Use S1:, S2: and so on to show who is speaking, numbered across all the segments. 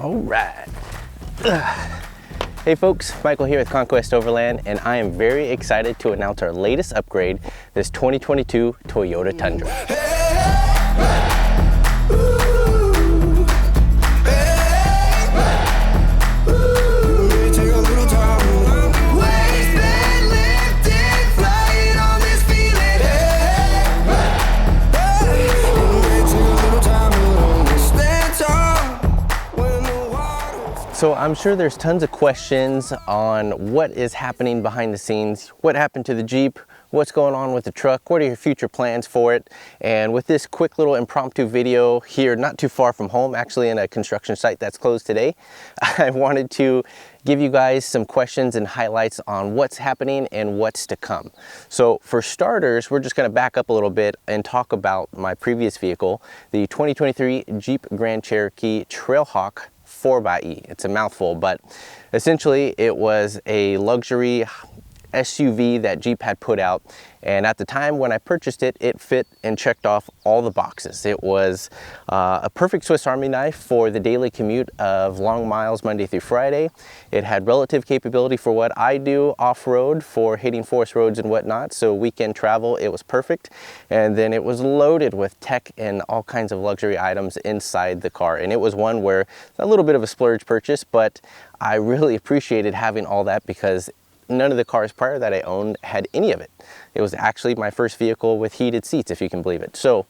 S1: All right. Hey folks, Michael here with Conquest Overland, and I am very excited to announce our latest upgrade, this 2022 Toyota Tundra. So I'm sure there's tons of questions on what is happening behind the scenes, what happened to the Jeep, what's going on with the truck, what are your future plans for it. And with this quick little impromptu video here, not too far from home, actually in a construction site that's closed today, I wanted to give you guys some questions and highlights on what's happening and what's to come. So for starters, we're just going to back up a little bit and talk about my previous vehicle, the 2023 Jeep Grand Cherokee Trailhawk 4xe. It's a mouthful, but essentially it was a luxury SUV that Jeep had put out, and at the time when I purchased it, it fit and checked off all the boxes. It was a perfect Swiss Army knife for the daily commute of long miles Monday through Friday. It had relative capability for what I do off-road, for hitting forest roads and whatnot, so weekend travel, it was perfect. And then it was loaded with tech and all kinds of luxury items inside the car, and it was one where a little bit of a splurge purchase, but I really appreciated having all that because none of the cars prior that I owned had any of it. It was actually my first vehicle with heated seats, if you can believe it. So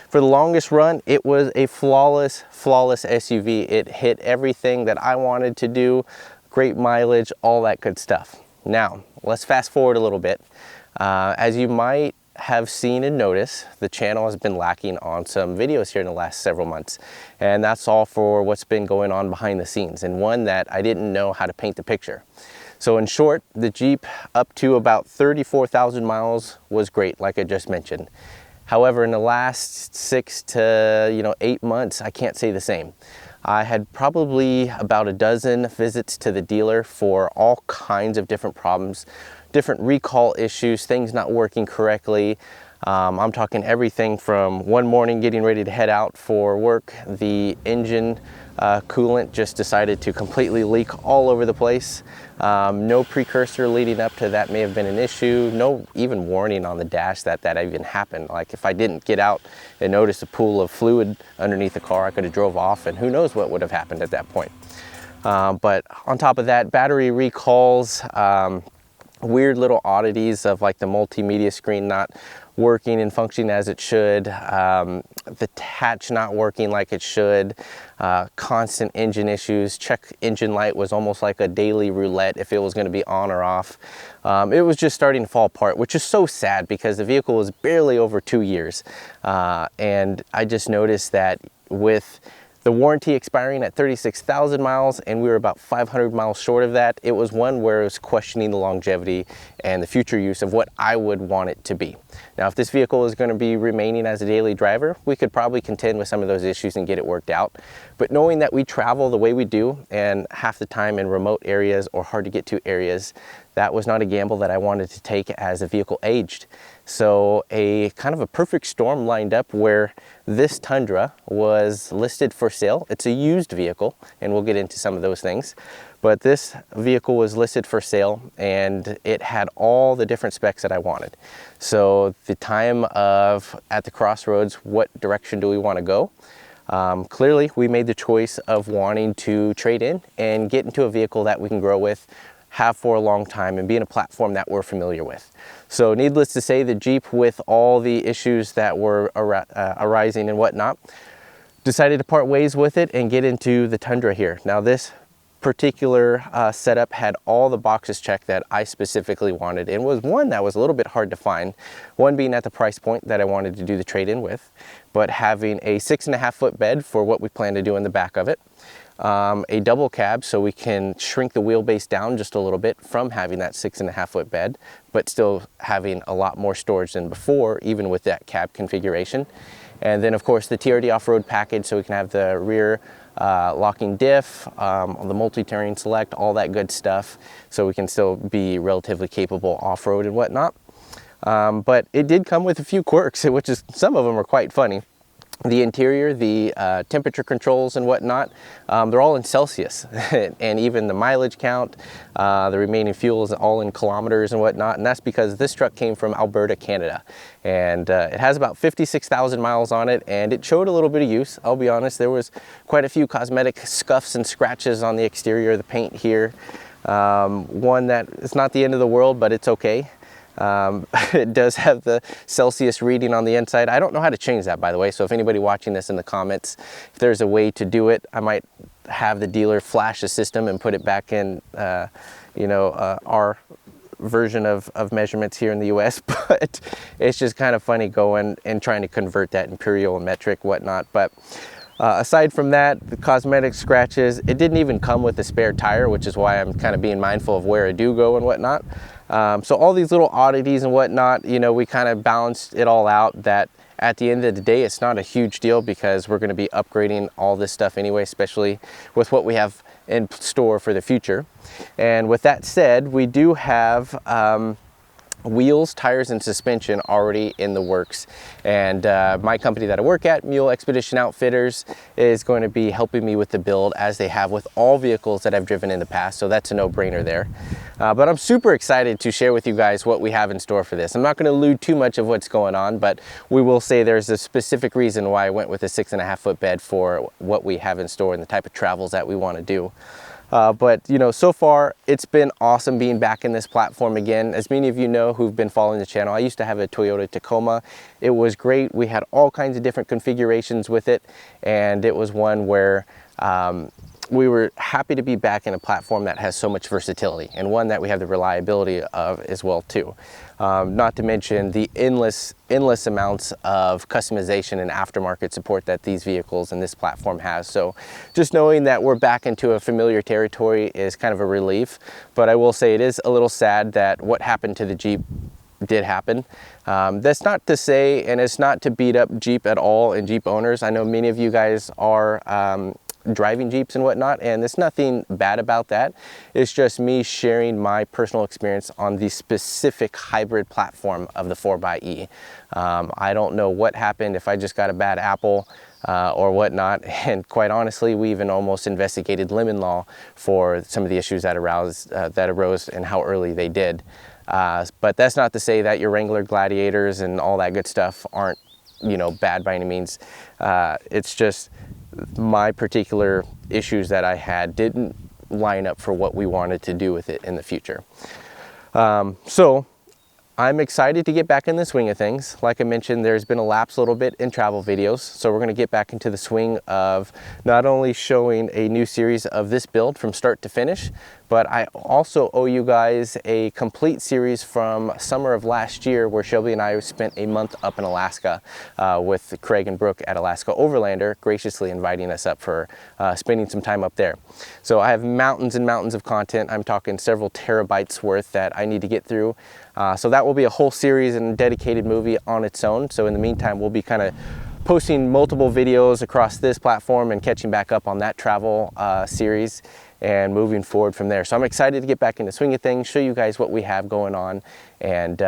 S1: for the longest run, it was a flawless SUV. It hit everything that I wanted to do, great mileage, all that good stuff. Now, let's fast forward a little bit. As you might have seen and noticed, the channel has been lacking on some videos here in the last several months. And that's all for what's been going on behind the scenes, and one that I didn't know how to paint the picture. So in short, the Jeep up to about 34,000 miles was great, like I just mentioned. However, in the last 6 to 8 months, I can't say the same. I had probably about a dozen visits to the dealer for all kinds of different problems, different recall issues, things not working correctly. I'm talking everything from one morning getting ready to head out for work, the engine coolant just decided to completely leak all over the place. No precursor leading up to that may have been an issue. No even warning on the dash that even happened. Like if I didn't get out and notice a pool of fluid underneath the car, I could have drove off and who knows what would have happened at that point. But on top of that, battery recalls, weird little oddities of like the multimedia screen not working and functioning as it should, the hatch not working like it should, constant engine issues. Check engine light was almost like a daily roulette if it was going to be on or off. It was just starting to fall apart, which is so sad because the vehicle was barely over 2 years. And I just noticed that with the warranty expiring at 36,000 miles and we were about 500 miles short of that, it was one where I was questioning the longevity and the future use of what I would want it to be. Now, if this vehicle is going to be remaining as a daily driver, we could probably contend with some of those issues and get it worked out. But knowing that we travel the way we do and half the time in remote areas or hard to get to areas, that was not a gamble that I wanted to take as the vehicle aged. So a kind of a perfect storm lined up where this Tundra was listed for sale. It's a used vehicle, and we'll get into some of those things. But this vehicle was listed for sale and it had all the different specs that I wanted. So the time of at the crossroads, what direction do we want to go? Clearly, we made the choice of wanting to trade in and get into a vehicle that we can grow with, have for a long time, and be in a platform that we're familiar with. So needless to say, the Jeep, with all the issues that were arising and whatnot, decided to part ways with it and get into the Tundra here. Now this particular setup had all the boxes checked that I specifically wanted, and was one that was a little bit hard to find. One being at the price point that I wanted to do the trade-in with, but having a 6.5 foot bed for what we plan to do in the back of it. A double cab so we can shrink the wheelbase down just a little bit from having that 6.5 foot bed, but still having a lot more storage than before, even with that cab configuration. And then of course the TRD off-road package so we can have the rear locking diff, the multi-terrain select, all that good stuff, so we can still be relatively capable off-road and whatnot. But it did come with a few quirks, which is, some of them are quite funny. The interior, the temperature controls and whatnot, they're all in Celsius, and even the mileage count, the remaining fuel is all in kilometers and whatnot, and that's because this truck came from Alberta, Canada, and it has about 56,000 miles on it, and it showed a little bit of use. I'll be honest, there was quite a few cosmetic scuffs and scratches on the exterior of the paint here. One that is not the end of the world, but it's okay. It does have the Celsius reading on the inside. I don't know how to change that, by the way, so if anybody watching this in the comments, if there's a way to do it, I might have the dealer flash the system and put it back in our version of measurements here in the US. But it's just kind of funny going and trying to convert that imperial and metric, whatnot. But aside from that, the cosmetic scratches, it didn't even come with a spare tire, which is why I'm kind of being mindful of where I do go and whatnot. So all these little oddities and whatnot, we kind of balanced it all out that at the end of the day, it's not a huge deal because we're going to be upgrading all this stuff anyway, especially with what we have in store for the future. And with that said, we do have wheels, tires, and suspension already in the works, and my company that I work at, Mule Expedition Outfitters, is going to be helping me with the build as they have with all vehicles that I've driven in the past, so that's a no-brainer there. But I'm super excited to share with you guys what we have in store for this. I'm not going to allude too much of what's going on, but we will say there's a specific reason why I went with a 6.5 foot bed for what we have in store and the type of travels that we want to do. But so far it's been awesome being back in this platform again. As many of you know who've been following the channel, I used to have a Toyota Tacoma. It was great. We had all kinds of different configurations with it, and it was one where we were happy to be back in a platform that has so much versatility, and one that we have the reliability of as well too. Not to mention the endless amounts of customization and aftermarket support that these vehicles and this platform has. So just knowing that we're back into a familiar territory is kind of a relief. But I will say it is a little sad that what happened to the Jeep did happen. That's not to say, and it's not to beat up Jeep at all and Jeep owners. I know many of you guys are driving Jeeps and whatnot, and there's nothing bad about that. It's just me sharing my personal experience on the specific hybrid platform of the 4xe. I don't know what happened, if I just got a bad apple or whatnot, and quite honestly, we even almost investigated lemon law for some of the issues that arose and how early they did. But that's not to say that your Wrangler Gladiators and all that good stuff aren't bad by any means. It's just my particular issues that I had didn't line up for what we wanted to do with it in the future. So I'm excited to get back in the swing of things. Like I mentioned, there's been a lapse a little bit in travel videos, so we're going to get back into the swing of not only showing a new series of this build from start to finish, but I also owe you guys a complete series from summer of last year where Shelby and I spent a month up in Alaska with Craig and Brooke at Alaska Overlander, graciously inviting us up for spending some time up there. So I have mountains and mountains of content. I'm talking several terabytes worth that I need to get through. So that will be a whole series and dedicated movie on its own. So in the meantime, we'll be kind of posting multiple videos across this platform and catching back up on that travel series and moving forward from there. So I'm excited to get back in the swing of things, show you guys what we have going on, and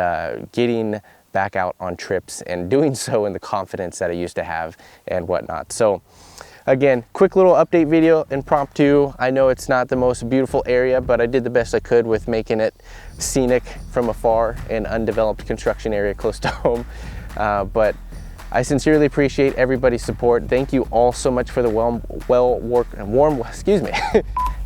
S1: getting back out on trips and doing so in the confidence that I used to have and whatnot. So again, quick little update video, impromptu. I know it's not the most beautiful area, but I did the best I could with making it scenic from afar in undeveloped construction area close to home. But I sincerely appreciate everybody's support. Thank you all so much for the warm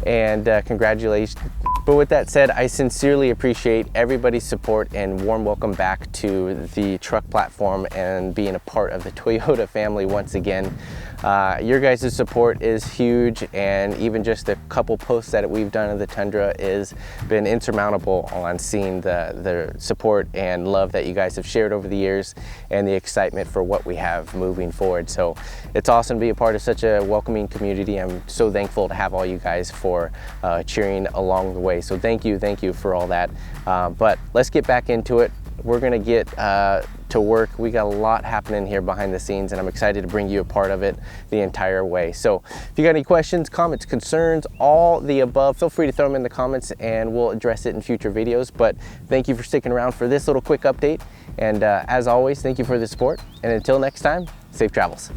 S1: and congratulations. But with that said, I sincerely appreciate everybody's support and warm welcome back to the truck platform and being a part of the Toyota family once again. Your guys' support is huge, and even just a couple posts that we've done of the Tundra has been insurmountable on seeing the support and love that you guys have shared over the years and the excitement for what we have moving forward. So it's awesome to be a part of such a welcoming community. I'm so thankful to have all you guys for cheering along the way. So thank you for all that. But let's get back into it. We're gonna get to work. We got a lot happening here behind the scenes, and I'm excited to bring you a part of it the entire way. So if you got any questions, comments, concerns, all the above, feel free to throw them in the comments and we'll address it in future videos. But thank you for sticking around for this little quick update. And as always, thank you for the support. And until next time, safe travels.